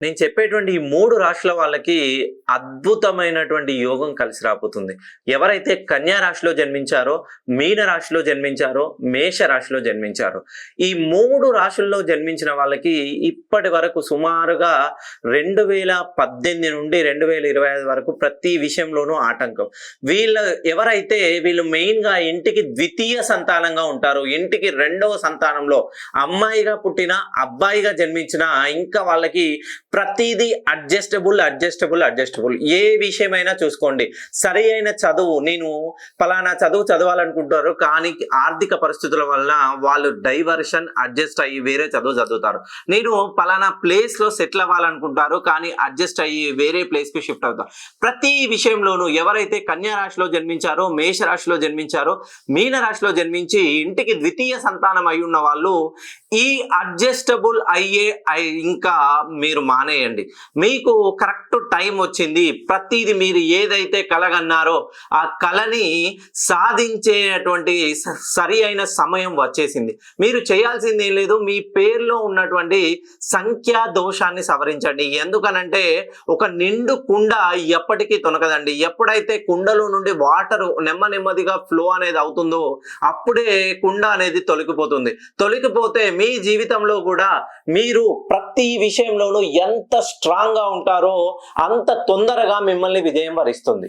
నేను చెప్పేటువంటి ఈ 3 రాశుల వాళ్ళకి అద్భుతమైనటువంటి యోగం కలిసి రాబోతుంది. ఎవరైతే కన్యా రాశిలో జన్మించారో, మీన రాశిలో జన్మించారో, మేష రాశిలో జన్మించారో, ఈ 3 రాశుల్లో జన్మించిన వాళ్ళకి ఇప్పటి వరకు సుమారుగా 2018 నుండి 2025 వరకు ప్రతి విషయంలోనూ ఆటంకం. వీళ్ళు మెయిన్గా ఇంటికి ద్వితీయ సంతానంగా ఉంటారు. ఇంటికి 2వ సంతానంలో అమ్మాయిగా పుట్టిన, అబ్బాయిగా జన్మించిన ఇంకా వాళ్ళకి ప్రతిదీ అడ్జస్టబుల్. ఏ విషయమైనా చూసుకోండి. సరి అయిన చదువు, నేను ఫలానా చదువు చదవాలనుకుంటారు, కానీ ఆర్థిక పరిస్థితుల వల్ల వాళ్ళు డైవర్షన్ అడ్జస్ట్ అయ్యి వేరే చదువు చదువుతారు. నేను ఫలానా ప్లేస్ లో సెటిల్ అవ్వాలనుకుంటారు, కానీ అడ్జస్ట్ అయ్యి వేరే ప్లేస్ కి షిఫ్ట్ అవుతారు. ప్రతి విషయంలోనూ ఎవరైతే కన్యా రాశిలో జన్మించారో, మేష రాశిలో జన్మించారో, మీన రాశిలో జన్మించి ఇంటికి ద్వితీయ సంతానం అయి ఉన్న వాళ్ళు ఈ అడ్జస్టబుల్ ఇంకా మీరు మానేయండి. మీకు కరెక్ట్ టైం వచ్చింది. ప్రతిది మీరు ఏదైతే కలగన్నారో ఆ కళని సాధించేటువంటి సరి అయిన సమయం వచ్చేసింది. మీరు చేయాల్సింది ఏం లేదు, మీ పేరులో ఉన్నటువంటి సంఖ్యా దోషాన్ని సవరించండి. ఎందుకనంటే ఒక నిండు కుండ ఎప్పటికీ తొనకదండి. ఎప్పుడైతే కుండలో నుండి వాటర్ నెమ్మదిగా ఫ్లో అనేది అవుతుందో అప్పుడే కుండ అనేది తొలగిపోతే మీ జీవితంలో కూడా మీరు ప్రతి విషయంలోనూ ఎంత స్ట్రాంగ్ గా ఉంటారో అంత తొందరగా మిమ్మల్ని విజయం వరిస్తుంది.